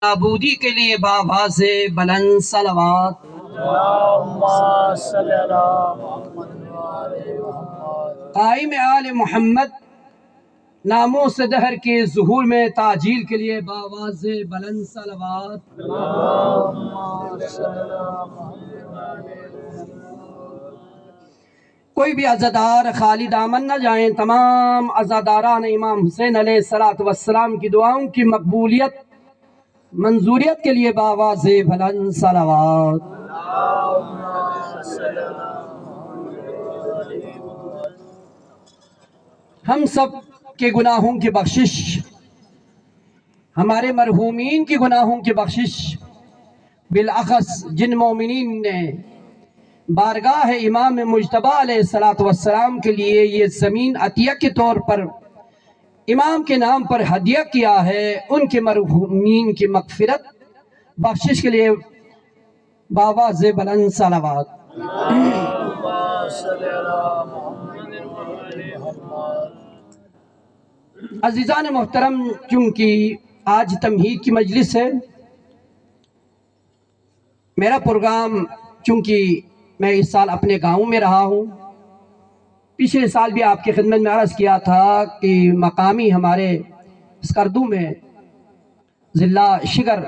نابودی کے لیے باواز بلند صلوات۔ اللہم صلی علی محمد وآل محمد۔ قائم آل محمد ناموس دہر کے ظہور میں تعجیل کے لیے باواز بلند صلوات۔ اللہم صلی علی محمد وآل محمد۔ کوئی بھی عزادار خالی دامن نہ جائیں۔ تمام عزاداران امام حسین علیہ السلام کی دعاؤں کی مقبولیت منظوریت کے لیے باواز بلند صلوات۔ اللہم صلی علی محمد وآل محمد۔ ہم سب کے گناہوں کی بخشش، ہمارے مرحومین کی گناہوں کی بخشش، بالاخص جن مومنین نے بارگاہ امام مجتبی علیہ السلام کے لیے یہ زمین عطیہ کے طور پر امام کے نام پر ہدیہ کیا ہے، ان کے مرحومین کی مغفرت بخشش کے لیے باواز بلند صلوات۔ اللہم صلی علی محمد وآل محمد۔ عزیزان محترم، چونکہ آج تمہید کی مجلس ہے، میرا پروگرام چونکہ میں اس سال اپنے گاؤں میں رہا ہوں، پچھلے سال بھی آپ کی خدمت میں عرض کیا تھا کہ مقامی ہمارے اسکردو میں ضلع شگر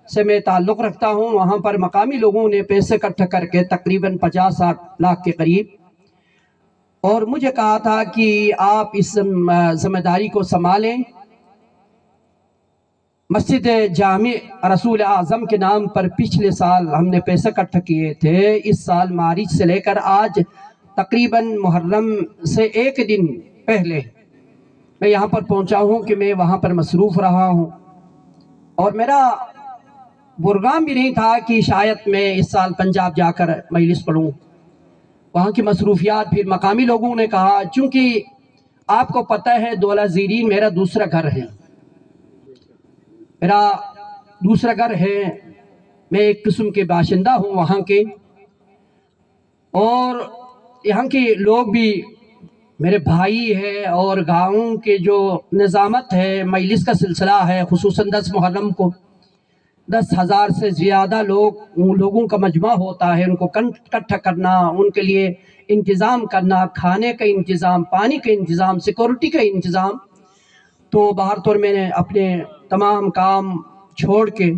سے میں تعلق رکھتا ہوں، وہاں پر مقامی لوگوں نے پیسے اکٹھا کر کے تقریباً 50-60 لاکھ کے قریب، اور مجھے کہا تھا کہ آپ اس ذمہ داری کو سنبھالیں۔ مسجد جامع رسول اعظم کے نام پر پچھلے سال ہم نے پیسے اکٹھا کیے تھے، اس سال مارچ سے لے کر آج تقریباً محرم سے ایک دن پہلے میں یہاں پر پہنچا ہوں کہ میں وہاں پر مصروف رہا ہوں، اور میرا پروگرام بھی نہیں تھا کہ شاید میں اس سال پنجاب جا کر مجلس پڑھوں۔ وہاں کی مصروفیات، پھر مقامی لوگوں نے کہا، چونکہ آپ کو پتہ ہے دولہ زیرین میرا دوسرا گھر ہے، میرا دوسرا گھر ہے، میں ایک قسم کے باشندہ ہوں وہاں کے، اور یہاں کے لوگ بھی میرے بھائی ہے، اور گاؤں کے جو نظامت ہے، مجلس کا سلسلہ ہے، خصوصاً 10 محرم کو 10,000 سے زیادہ لوگوں کا مجمع ہوتا ہے، ان کو اکٹھا کرنا، ان کے لیے انتظام کرنا، کھانے کا انتظام، پانی کا انتظام، سیکورٹی کا انتظام، تو بہر طور میں نے اپنے تمام کام چھوڑ کے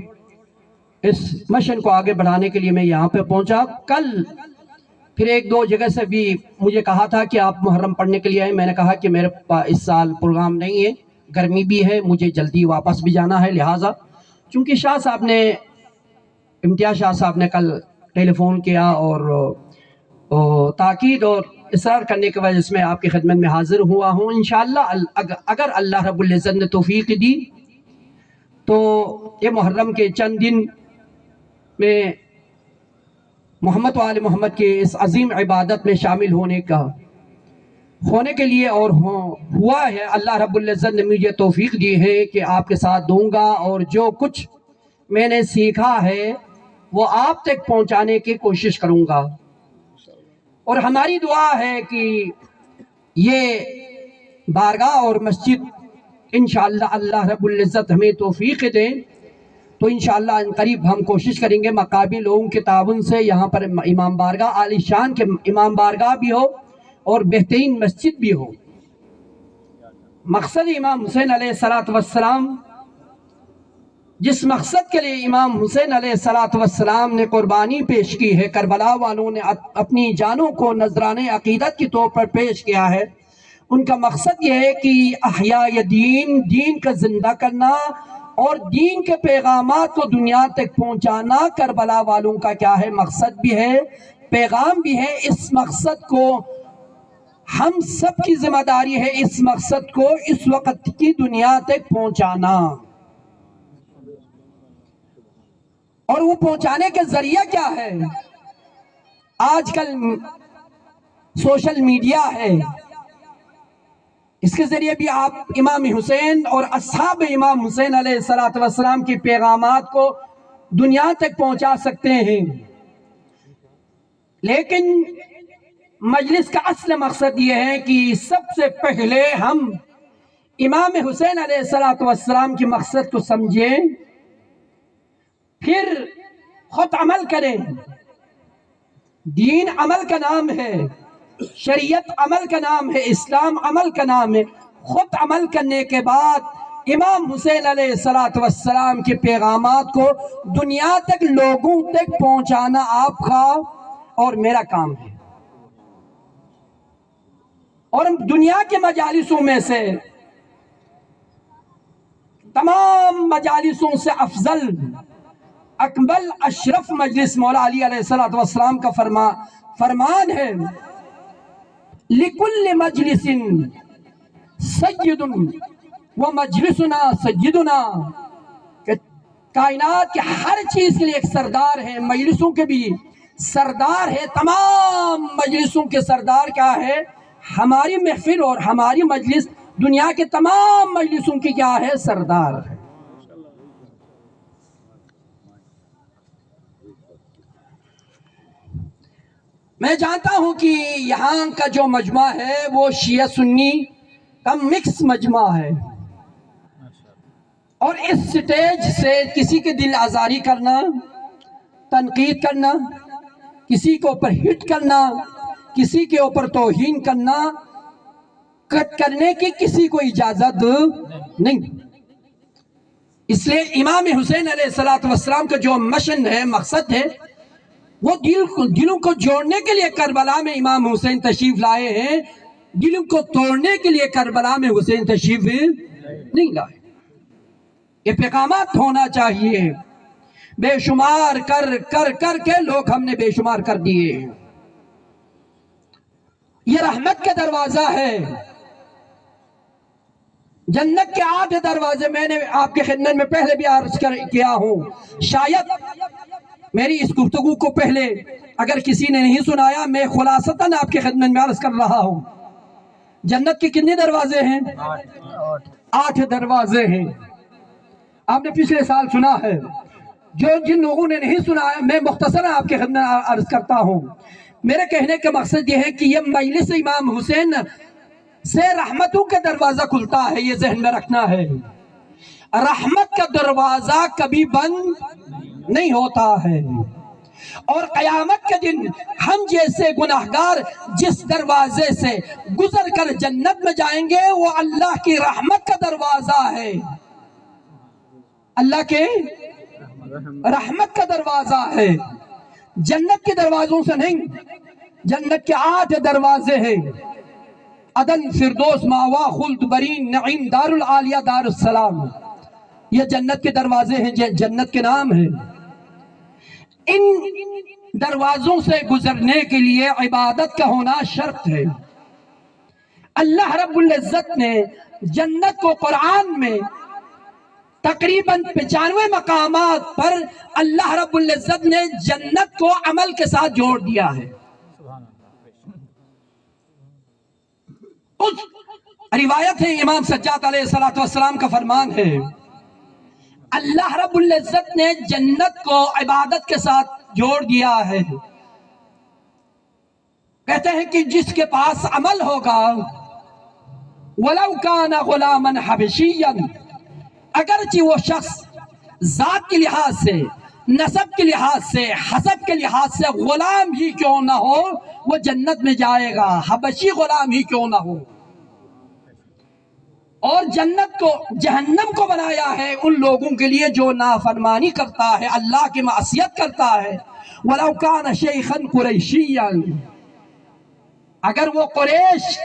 اس مشن کو آگے بڑھانے کے لیے میں یہاں پہ پہنچا۔ کل پھر 1-2 جگہ سے بھی مجھے کہا تھا کہ آپ محرم پڑھنے کے لیے آئیں، میں نے کہا کہ میرے پاس اس سال پروگرام نہیں ہے، گرمی بھی ہے، مجھے جلدی واپس بھی جانا ہے، لہٰذا چونکہ امتیاز شاہ صاحب نے کل ٹیلی فون کیا اور تاکید اور اصرار کرنے کی وجہ سے میں آپ کی خدمت میں حاضر ہوا ہوں۔ انشاءاللہ اگر اللہ رب العزت نے توفیق دی تو یہ محرم کے چند دن میں محمد و آل محمد کے اس عظیم عبادت میں شامل ہونے کے لیے اور ہوا ہے، اللہ رب العزت نے مجھے توفیق دی ہے کہ آپ کے ساتھ دوں گا، اور جو کچھ میں نے سیکھا ہے وہ آپ تک پہنچانے کی کوشش کروں گا، اور ہماری دعا ہے کہ یہ بارگاہ اور مسجد انشاءاللہ اللہ رب العزت ہمیں توفیق دیں تو انشاءاللہ ان قریب ہم کوشش کریں گے مقامی لوگوں کے تعاون سے یہاں پر امام بارگاہ، عالی شان کے امام بارگاہ بھی ہو اور بہترین مسجد بھی ہو۔ مقصد امام حسین علیہ السلام، جس مقصد کے لیے امام حسین علیہ السلام نے قربانی پیش کی ہے، کربلا والوں نے اپنی جانوں کو نذرانے عقیدت کے طور پر پیش کیا ہے، ان کا مقصد یہ ہے کہ احیاء دین کا زندہ کرنا اور دین کے پیغامات کو دنیا تک پہنچانا کربلا والوں کا کیا ہے، مقصد بھی ہے، پیغام بھی ہے۔ اس مقصد کو ہم سب کی ذمہ داری ہے، اس مقصد کو اس وقت کی دنیا تک پہنچانا، اور وہ پہنچانے کے ذریعہ کیا ہے؟ آج کل سوشل میڈیا ہے، اس کے ذریعے بھی آپ امام حسین اور اصحاب امام حسین علیہ السلام کے پیغامات کو دنیا تک پہنچا سکتے ہیں، لیکن مجلس کا اصل مقصد یہ ہے کہ سب سے پہلے ہم امام حسین علیہ السلام کے مقصد کو سمجھیں، خود عمل کریں. دین عمل کا نام ہے، شریعت عمل کا نام ہے، اسلام عمل کا نام ہے. خود عمل کرنے کے بعد امام حسین علیہ السلام کے پیغامات کو دنیا تک، لوگوں تک پہنچانا آپ کا اور میرا کام ہے. اور دنیا کے مجالسوں میں سے، تمام مجالسوں سے افضل، اکمل، اشرف مجلس مولا علی علیہ السلام کا فرمان ہے، لِكُلِّ مَجْلِسٍ سَيِّدٌ وَمَجْلِسُنَا سَيِّدُنَا، کہ کائنات کے ہر چیز کے لیے ایک سردار ہے، مجلسوں کے بھی سردار ہے. تمام مجلسوں کے سردار کیا ہے؟ ہماری محفل اور ہماری مجلس دنیا کے تمام مجلسوں کی کیا ہے؟ سردار ہے. میں جانتا ہوں کہ یہاں کا جو مجمع ہے وہ شیعہ سنی کا مکس مجمع ہے، اور اس سٹیج سے کسی کے دل آزاری کرنا، تنقید کرنا، کسی کے اوپر ہٹ کرنا، کسی کے اوپر توہین کرنے کی کسی کو اجازت نہیں. اس لیے امام حسین علیہ السلام کا جو مشن ہے، مقصد ہے، وہ دلوں کو جوڑنے کے لیے کربلا میں امام حسین تشریف لائے ہیں. دلوں کو توڑنے کے لیے کربلا میں حسین تشریف نہیں لائے. یہ پیغامات ہونا چاہیے. بے شمار کر کے لوگ ہم نے بے شمار کر دیے. یہ رحمت کا دروازہ ہے. جنت کے 8 دروازے میں نے آپ کے خدمت میں پہلے بھی عرض کیا ہوں. شاید میری اس گفتگو کو پہلے اگر کسی نے نہیں سنایا، میں خلاصتاً آپ کے خدمت میں عرض کر رہا ہوں. جنت کے کتنے دروازے ہیں؟ 8 دروازے ہیں. آپ نے پچھلے سال سنا ہے. جن لوگوں نے نہیں سنا ہے، میں مختصراً آپ کے خدمت میں عرض کرتا ہوں. میرے کہنے کا مقصد یہ ہے کہ یہ مجلس امام حسین سے رحمتوں کا دروازہ کھلتا ہے. یہ ذہن میں رکھنا ہے. رحمت کا دروازہ کبھی بند نہیں ہوتا ہے. اور قیامت کے دن ہم جیسے گناہگار جس دروازے سے گزر کر جنت میں جائیں گے، وہ اللہ کی رحمت کا دروازہ ہے. اللہ کے رحمت کا دروازہ ہے، جنت کے دروازوں سے نہیں. جنت کے 8 دروازے ہیں. عدن، فردوس، ماوا، خلد، برین، نعیم، دار العالیہ، دار السلام. یہ جنت کے دروازے ہیں، جنت کے نام ہیں. ان دروازوں سے گزرنے کے لیے عبادت کا ہونا شرط ہے. اللہ رب العزت نے جنت کو قرآن میں تقریباً 95 مقامات پر اللہ رب العزت نے جنت کو عمل کے ساتھ جوڑ دیا ہے. اس روایت ہے، امام سجاد علیہ السلام کا فرمان ہے، اللہ رب العزت نے جنت کو عبادت کے ساتھ جوڑ دیا ہے. کہتے ہیں کہ جس کے پاس عمل ہوگا، وَلَوْ كَانَ غُلَامًا حَبَشِيًّا، اگرچہ وہ شخص ذات کے لحاظ سے، نسب کے لحاظ سے، حسب کے لحاظ سے غلام ہی کیوں نہ ہو، وہ جنت میں جائے گا. حبشی غلام ہی کیوں نہ ہو. اور جنت کو، جہنم کو بنایا ہے ان لوگوں کے لیے جو نافرمانی کرتا ہے، اللہ کی معصیت کرتا ہے. وَلَوْ كَانَ شَيْخًا قُرَيْشِيًّا، اگر وہ قریش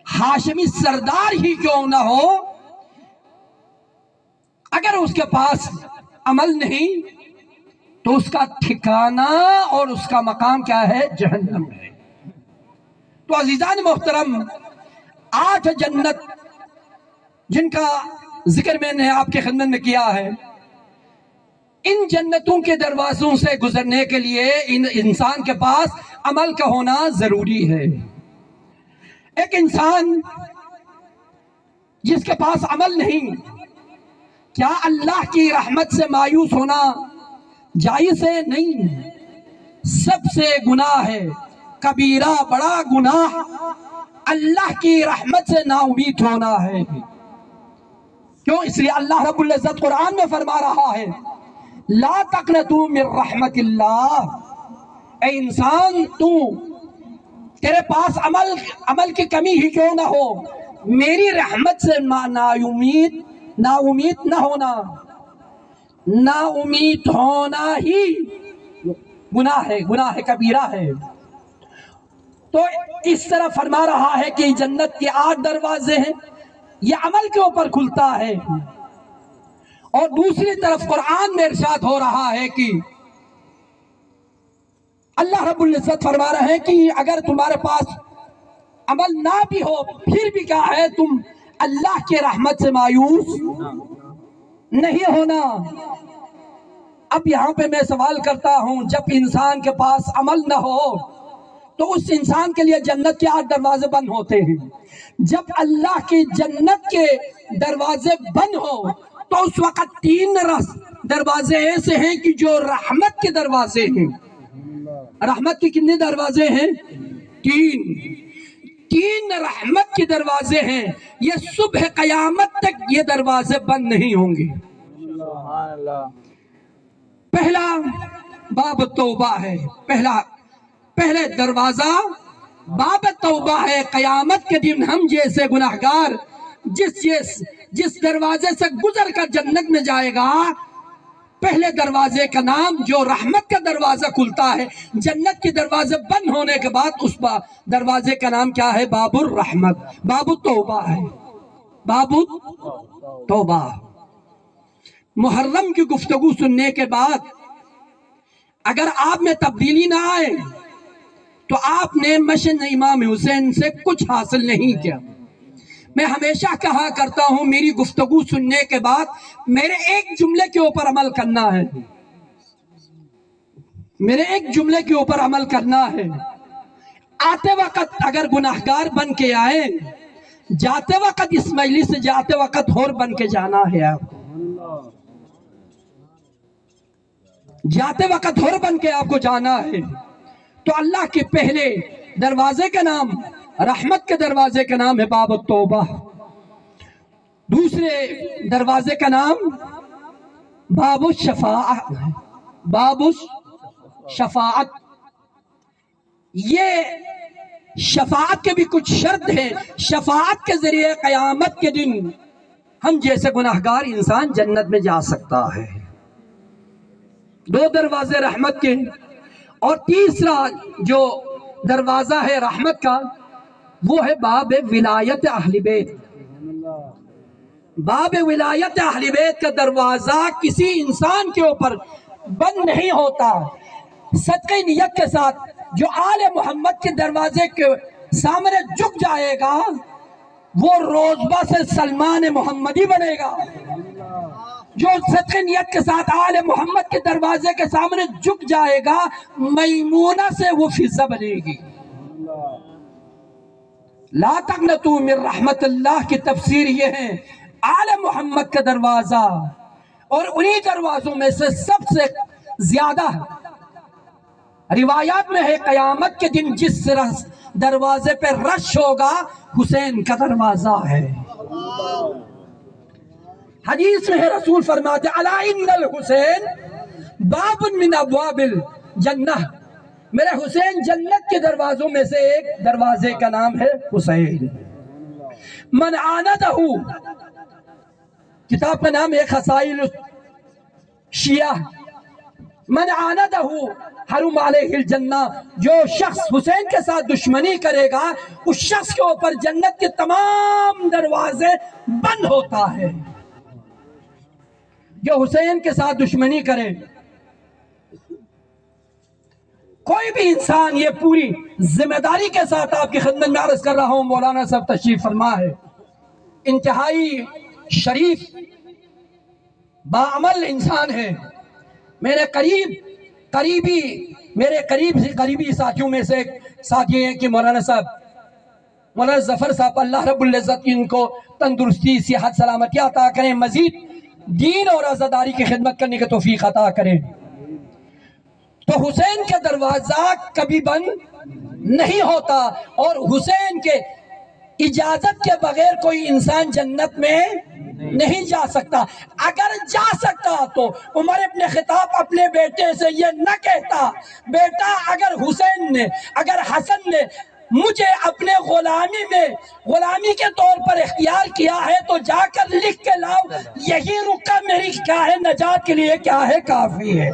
ہاشمی سردار ہی کیوں نہ ہو، اگر اس کے پاس عمل نہیں تو اس کا ٹھکانہ اور اس کا مقام کیا ہے؟ جہنم ہے. تو عزیزان محترم، 8 جنت جن کا ذکر میں نے آپ کے خدمت میں کیا ہے، ان جنتوں کے دروازوں سے گزرنے کے لیے انسان کے پاس عمل کا ہونا ضروری ہے. ایک انسان جس کے پاس عمل نہیں، کیا اللہ کی رحمت سے مایوس ہونا جائز ہے؟ نہیں. سب سے گناہ ہے، کبیرہ، بڑا گناہ اللہ کی رحمت سے نا امید ہونا ہے. کیوں؟ اس لیے اللہ رب العزت قرآن میں فرما رہا ہے، لا تقنطوا من رحمت اللہ، اے انسان تیرے پاس عمل کی کمی ہی کیوں نہ ہو، میری رحمت سے نا امید نہ ہونا، نا امید ہونا ہی گناہ کبیرہ ہے۔ تو اس طرح فرما رہا ہے کہ جنت کے 8 دروازے ہیں، یہ عمل کے اوپر کھلتا ہے، اور دوسری طرف قرآن میں ارشاد ہو رہا ہے کہ اللہ رب العزت فرما رہے ہیں کہ اگر تمہارے پاس عمل نہ بھی ہو پھر بھی کیا ہے، تم اللہ کے رحمت سے مایوس نہیں ہونا۔ اب یہاں پہ میں سوال کرتا ہوں، جب انسان کے پاس عمل نہ ہو تو اس انسان کے لیے جنت کے 8 دروازے بند ہوتے ہیں، جب اللہ کی جنت کے دروازے بند ہو تو اس وقت 3 دروازے ایسے ہیں کہ جو رحمت کے دروازے ہیں۔ رحمت کے کتنے دروازے ہیں؟ 3 رحمت کے دروازے ہیں، یہ صبح قیامت تک یہ دروازے بند نہیں ہوں گے۔ سبحان اللہ۔ پہلا باب توبہ ہے، پہلے دروازہ باب توبہ ہے۔ قیامت کے دن ہم جیسے گناہگار جس دروازے سے گزر کر جنت میں جائے گا، پہلے دروازے کا نام جو رحمت کا دروازہ کھلتا ہے، جنت کے دروازے بند ہونے کے بعد اس دروازے کا نام کیا ہے؟ باب الرحمت، باب التوبہ ہے، باب التوبہ۔ محرم کی گفتگو سننے کے بعد اگر آپ میں تبدیلی نہ آئے تو آپ نے مشن امام حسین سے کچھ حاصل نہیں کیا۔ میں ہمیشہ کہا کرتا ہوں، میری گفتگو سننے کے بعد میرے ایک جملے کے اوپر عمل کرنا ہے، میرے ایک جملے کے اوپر عمل کرنا ہے۔ آتے وقت اگر گناہگار بن کے آئے، جاتے وقت اس مجلس سے جاتے وقت اور بن کے جانا ہے، آپ جاتے وقت اور بن کے آپ کو جانا ہے۔ تو اللہ کے پہلے دروازے کا نام، رحمت کے دروازے کا نام ہے باب التوبہ۔ دوسرے دروازے کا نام باب الشفاعت، باب الشفاعت۔ یہ شفاعت کے بھی کچھ شرط ہیں، شفاعت کے ذریعے قیامت کے دن ہم جیسے گناہگار انسان جنت میں جا سکتا ہے۔ 2 دروازے رحمت کے، اور تیسرا جو دروازہ ہے رحمت کا وہ ہے باب ولایت اہل بیت۔ باب ولایت اہل بیت کا دروازہ کسی انسان کے اوپر بند نہیں ہوتا۔ صدقہ نیت کے ساتھ جو آل محمد کے دروازے کے سامنے جھک جائے گا وہ روزبہ سے سلمان محمدی بنے گا۔ جو صدقہ نیت کے ساتھ آل محمد کے دروازے کے سامنے جھک جائے گا میمونہ سے وہ فضہ بنے گی۔ لا تقنطوا من رحمت اللہ کی تفسیر یہ ہے، آل محمد کا دروازہ، اور انہی دروازوں میں سے سب سے زیادہ روایات میں ہے قیامت کے دن جس دروازے پہ رش ہوگا حسین کا دروازہ ہے۔ حدیث میں ہے، رسول فرماتے الا ان الحسین باب من ابواب الجنہ، میرے حسین جنت کے دروازوں میں سے ایک دروازے کا نام ہے حسین۔ من عاندہ، کتاب کا نام ہے خصائل شیعہ، من عاندہ حرم علیہ الجنہ، جو شخص حسین کے ساتھ دشمنی کرے گا اس شخص کے اوپر جنت کے تمام دروازے بند ہوتا ہے۔ جو حسین کے ساتھ دشمنی کرے، کوئی بھی انسان، یہ پوری ذمہ داری کے ساتھ آپ کی خدمت میں عرض کر رہا ہوں، مولانا صاحب تشریف فرما ہے، انتہائی شریف باعمل انسان ہے، میرے قریبی ساتھیوں میں سے ایک ساتھی ہیں کہ مولانا ظفر صاحب، اللہ رب العزت ان کو تندرستی، صحت، سلامتی عطا کریں، مزید دین اور عزاداری کی خدمت کرنے کی توفیق عطا کریں۔ تو حسین کا دروازہ کبھی بند نہیں ہوتا، اور حسین کے اجازت کے بغیر کوئی انسان جنت میں نہیں جا سکتا. اگر جا سکتا تو عمر ابن خطاب اپنے بیٹے سے یہ نہ کہتا بیٹا اگر حسن نے مجھے اپنے غلامی کے طور پر اختیار کیا ہے تو جا کر لکھ کے لاؤ, یہی رکا میری کیا ہے نجات کے لیے کیا ہے کافی ہے.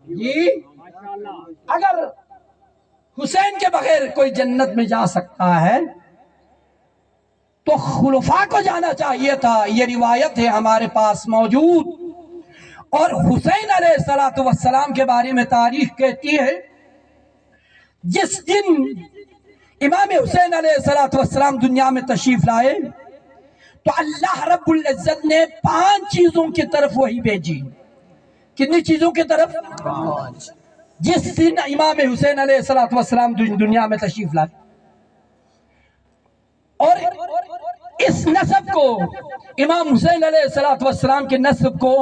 جی اگر حسین کے بغیر کوئی جنت میں جا سکتا ہے تو خلفاء کو جانا چاہیے تھا. یہ روایت ہے ہمارے پاس موجود. اور حسین علیہ السلام کے بارے میں تاریخ کہتی ہے جس دن امام حسین علیہ السلام دنیا میں تشریف لائے تو اللہ رب العزت نے 5 چیزوں کی طرف وحی بھیجی. کتنی چیزوں کی طرف؟ 5. جس دن امام حسین علیہ السلام دنیا میں تشریف لائے اور اس نسب کو امام حسین علیہ السلام کے نسب کو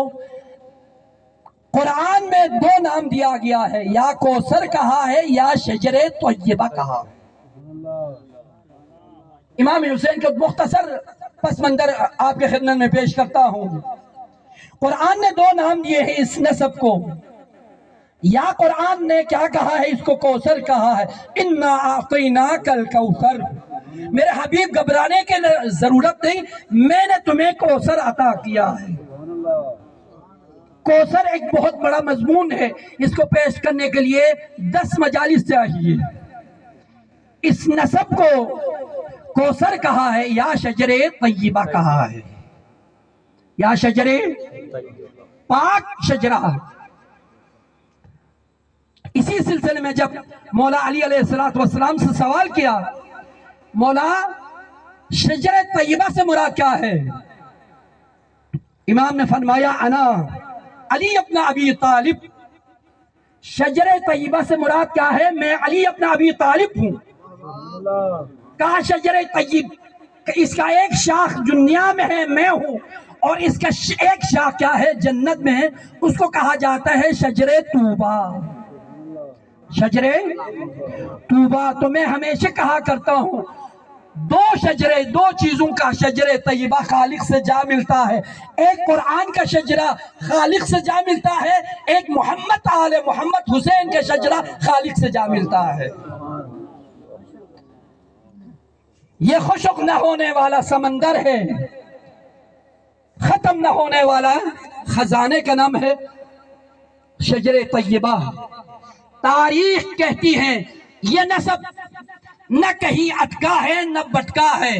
قرآن میں 2 نام دیا گیا ہے, یا کوثر کہا ہے یا شجر طیبہ کہا. امام حسین کا مختصر پس منظر آپ کے خدمت میں پیش کرتا ہوں. قرآن نے 2 نام دیے ہیں اس نسب کو. یا قرآن نے کیا کہا ہے, اس کو کوثر کہا ہے, اِنَّا أَعْطَيْنَاكَ الْكَوْثَرَ, میرے حبیب گھبرانے کی ضرورت نہیں, میں نے تمہیں کوثر عطا کیا ہے. کوثر ایک بہت بڑا مضمون ہے, اس کو پیش کرنے کے لیے 10 مجالس چاہیے. اس نسب کو کوثر کہا ہے یا شجر طیبہ کہا ہے, یا شجر پاک شجرہ. اسی سلسلے میں جب مولا علی علیہ السلام سے سوال کیا مولا شجر طیبہ سے مراد کیا ہے, امام نے فرمایا انا علی ابن ابی طالب. شجر طیبہ سے مراد کیا ہے, میں علی ابن ابی طالب ہوں. کہا شجر طیب, اس کا ایک شاخ دنیا میں ہے میں ہوں, اور اس کا ایک شاخ کیا ہے جنت میں ہے, اس کو کہا جاتا ہے شجر طوبہ. شجر طوبہ. تو میں ہمیشہ کہا کرتا ہوں 2 چیزوں کا شجر طیبہ خالق سے جا ملتا ہے. ایک قرآن کا شجرہ خالق سے جا ملتا ہے, ایک محمد آل محمد حسین کا شجرہ خالق سے جا ملتا ہے. یہ خشک نہ ہونے والا سمندر ہے, ختم نہ ہونے والا خزانے کا نام ہے شجر طیبہ. تاریخ کہتی ہے یہ نسب نہ کہیں اٹکا ہے نہ بٹکا ہے.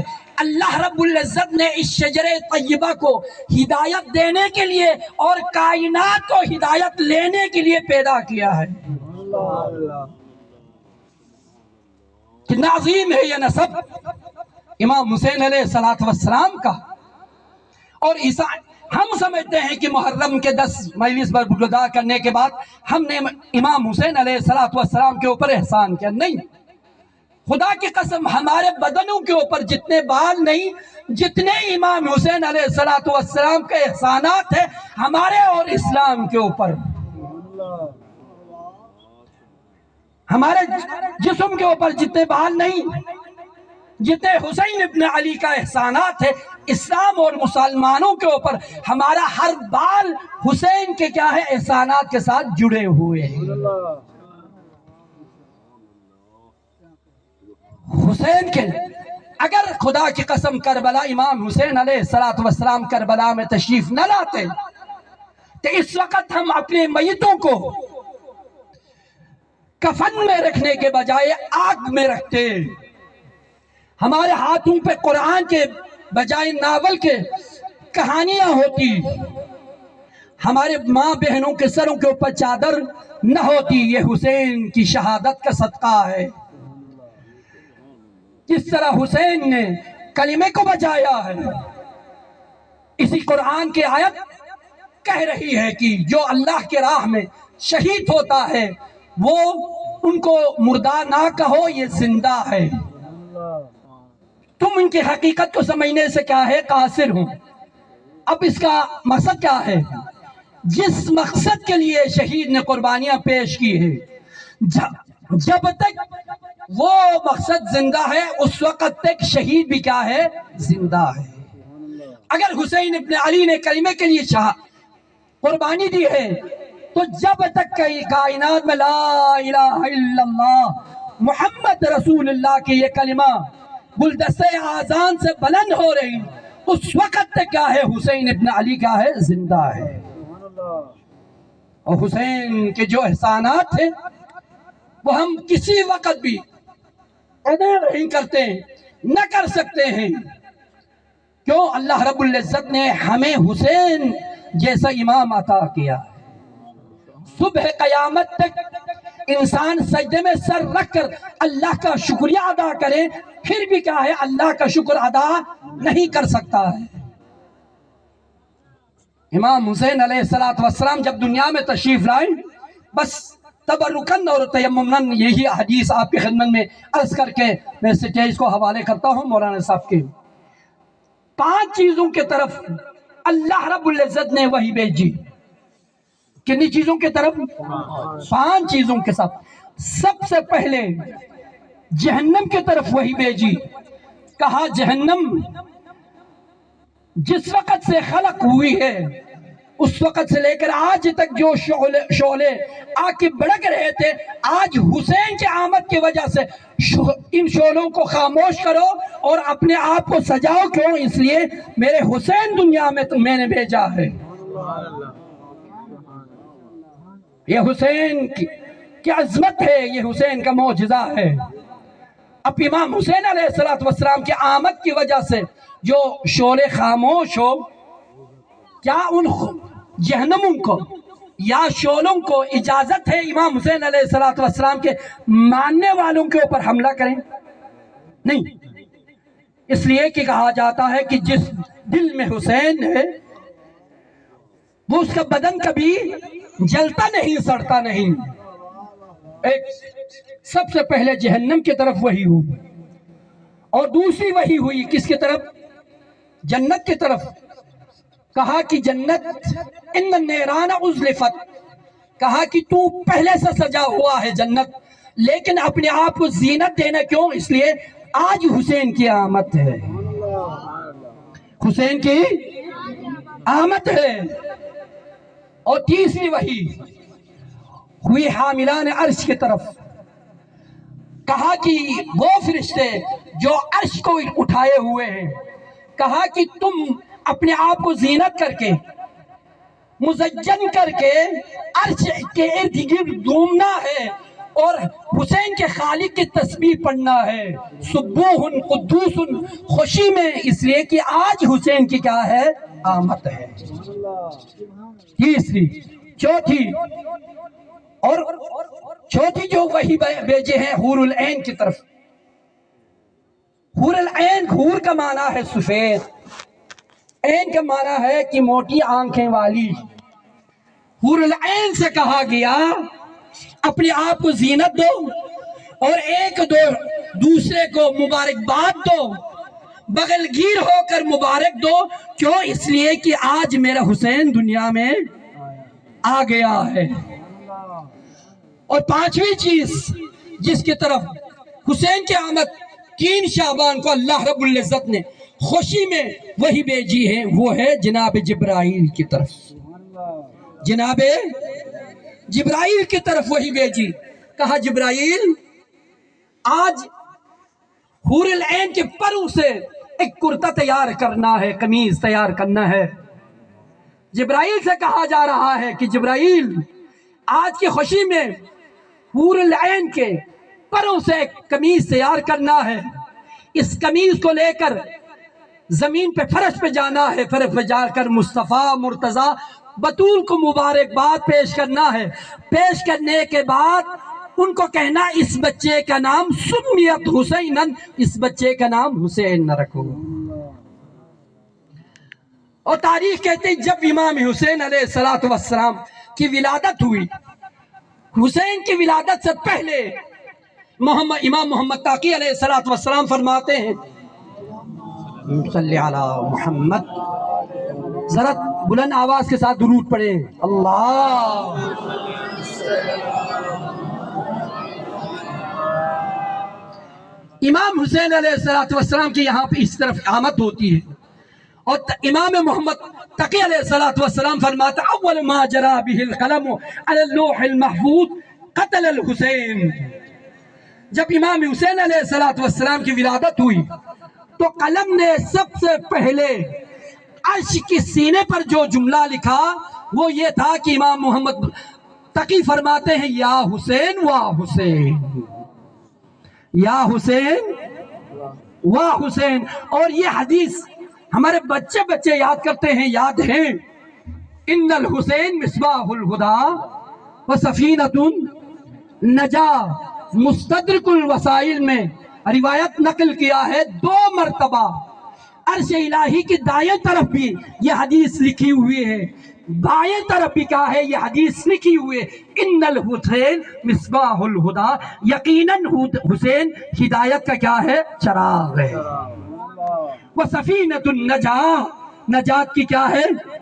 اللہ رب العزت نے اس شجر طیبہ کو ہدایت دینے کے لیے اور کائنات کو ہدایت لینے کے لیے پیدا کیا ہے. کتنا عظیم ہے یہ نسب امام حسین علیہ السلام کا. اور ہم سمجھتے ہیں کہ محرم کے 10 مجلس پر گزار کرنے کے بعد ہم نے امام حسین علیہ السلام کے اوپر احسان کیا. نہیں, خدا کی قسم ہمارے بدنوں کے اوپر جتنے بال نہیں, جتنے امام حسین علیہ السلام کے احسانات ہیں ہمارے اور اسلام کے اوپر, ہمارے جسم کے اوپر جتنے بال نہیں, جتنے حسین ابن علی کا احسانات ہے اسلام اور مسلمانوں کے اوپر, ہمارا ہر بال حسین کے کیا ہے احسانات کے ساتھ جڑے ہوئے ہیں. حسین کے اگر خدا کی قسم کربلا امام حسین علیہ السلام کربلا میں تشریف نہ لاتے تو اس وقت ہم اپنے میتوں کو کفن میں رکھنے کے بجائے آگ میں رکھتے. ہمارے ہاتھوں پہ قرآن کے بجائے ناول کے کہانیاں ہوتی, ہمارے ماں بہنوں کے سروں کے اوپر چادر نہ ہوتی. یہ حسین کی شہادت کا صدقہ ہے. جس طرح حسین نے کلمے کو بچایا ہے, اسی قرآن کی آیت کہہ رہی ہے کہ جو اللہ کے راہ میں شہید ہوتا ہے وہ ان کو مردہ نہ کہو, یہ زندہ ہے. تم ان کی حقیقت کو سمجھنے سے کیا ہے قاصر ہوں. اب اس کا مقصد کیا ہے, جس مقصد کے لیے شہید نے قربانیاں پیش کی ہے, جب تک وہ مقصد زندہ ہے اس وقت تک شہید بھی کیا ہے؟ زندہ ہے۔ اگر حسین ابن علی نے کلمے کے لیے قربانی دی ہے تو جب تک کائنات میں لا الہ الا اللہ محمد رسول اللہ کی یہ کلمہ گلدستہ آذان سے بلند ہو رہی اس وقت تک کیا ہے؟ حسین ابن علی کیا ہے؟ زندہ ہے۔ اور حسین کے جو احسانات تھے وہ ہم کسی وقت بھی ادا نہیں کرتے، نہ کر سکتے ہیں۔ کیوں؟ اللہ رب العزت نے ہمیں حسین جیسا امام عطا کیا۔ صبح قیامت تک انسان سجدے میں سر رکھ کر اللہ کا شکریہ ادا کرے پھر بھی کیا ہے؟ اللہ کا شکر ادا نہیں کر سکتا ہے۔ امام حسین علیہ السلام جب دنیا میں تشریف لائے بس تبرکن اور تیممن، یہی حدیث آپ کی خدمت میں عرض کر کے میں سٹیج کو حوالے کرتا ہوں مولانا صاحب کے۔ 5 چیزوں کے طرف اللہ رب العزت نے وحی بھیجی۔ کتنی چیزوں کے طرف؟ 5 چیزوں کے ساتھ۔ سب سے پہلے جہنم کے طرف وحی بھیجی۔ کہا جہنم جس وقت سے خلق ہوئی ہے اس وقت سے لے کر آج تک جو شعلے آگ کے بھڑک رہے تھے، آج حسین کے آمد کی وجہ سے ان شعلوں کو خاموش کرو اور اپنے آپ کو سجاؤ۔ کیوں؟ اس لیے میرے حسین دنیا میں میں نے بھیجا ہے۔ یہ حسین کی عظمت ہے، یہ حسین کا معجزہ ہے۔ اب امام حسین علیہ السلام کی آمد کی وجہ سے جو شعلے خاموش ہو، کیا ان جہنموں کو یا شعلوں کو اجازت ہے امام حسین علیہ السلام کے ماننے والوں کے اوپر حملہ کریں؟ نہیں، اس لیے کہ کہا جاتا ہے کہ جس دل میں حسین ہے وہ اس کا بدن کبھی جلتا نہیں، سڑتا نہیں۔ ایک سب سے پہلے جہنم کی طرف وحی ہوئی اور دوسری وحی ہوئی کس کی طرف؟ جنت کی طرف۔ کہا کہ جنت ان النیران ازلفت، کہا کہ تو پہلے سے سجا ہوا ہے جنت، لیکن اپنے آپ کو زینت دینا کیوں؟ اس لیے آج حسین کی آمد ہے، حسین کی آمد ہے۔ اور تیسری وحی ہوئی حاملان عرش کی طرف۔ کہا کہ وہ فرشتے جو عرش کو اٹھائے ہوئے ہیں، کہا کہ تم اپنے آپ کو زینت کر کے مزین کر کے عرش کے ارد گرد گھومنا ہے اور حسین کے خالق کی تسبیح پڑھنا ہے، سبوح قدوس، خوشی میں، اس لیے کہ آج حسین کی کیا ہے؟ آمد ہے۔ تیسری، چوتھی جو وحی بھیجے ہیں حور العین کی طرف۔ حور العین، حور کا معنی ہے سفید، عین کا معنی ہے کہ موٹی آنکھیں والی۔ حور العین سے کہا گیا اپنے آپ کو زینت دو اور ایک دوسرے کو مبارکباد دو، بغل گیر ہو کر مبارک دو۔ کیوں؟ اس لیے کہ آج میرا حسین دنیا میں آ گیا ہے۔ اور 5ویں چیز جس کی طرف حسین کی آمد 3 شعبان کو اللہ رب العزت نے خوشی میں وہی بھیجی ہے، وہ ہے جناب جبرائیل کی طرف۔ جناب جبرائیل کی طرف وہی بھیجی۔ کہا جبرائیل آج حور العین کے پروں سے ایک کرتا تیار کرنا ہے، قمیض تیار کرنا ہے۔ جبرائیل سے کہا جا رہا ہے کہ جبرائیل آج کی خوشی میں حور العین کے پروں سے ایک قمیض تیار کرنا ہے، اس قمیض کو لے کر زمین پہ فرش پہ جانا ہے، فرش پہ جا کر مصطفیٰ مرتضیٰ بطول کو مبارکباد پیش کرنا ہے۔ پیش کرنے کے بعد ان کو کہنا اس بچے کا نام سمیت حسینن، اس بچے کا نام حسین نہ رکھو۔ اور تاریخ کہتے ہیں جب امام حسین علیہ السلام کی ولادت ہوئی، حسین کی ولادت سے پہلے امام محمد تاقی علیہ السلام فرماتے ہیں صلی علی محمد، ذرا بلند آواز کے ساتھ درود پڑھیں، اللہ امام حسین علیہ السلام کی یہاں پہ اس طرف آمد ہوتی ہے، اور امام محمد تقی علیہ السلام فرماتا اول ما جرا به القلم علی اللوح المحفوظ قتل الحسین. جب امام حسین علیہ السلام کی ولادت ہوئی تو قلم نے سب سے پہلے عرش کے سینے پر جو جملہ لکھا وہ یہ تھا کہ امام محمد تقی فرماتے ہیں یا حسین وا حسین، یا حسین وا حسین. اور یہ حدیث ہمارے بچے یاد کرتے ہیں، یاد ہیں، ان الحسین مصباح الہدی و سفینۃ نجا. مستدرک الوسائل میں روایت نقل کیا ہے 2 مرتبہ عرش الہی کی دائیں طرف بھی یہ حدیث لکھی ہوئی ہے، بائیں طرف بھی کہا ہے یہ حدیث لکھی ہوئی ہے، ان الحسین مصباح الہدی، یقیناً حسین ہدایت کا کیا ہے؟ چراغ ہے. وہ سفینۃ النجاہ، نجات کی کیا ہے؟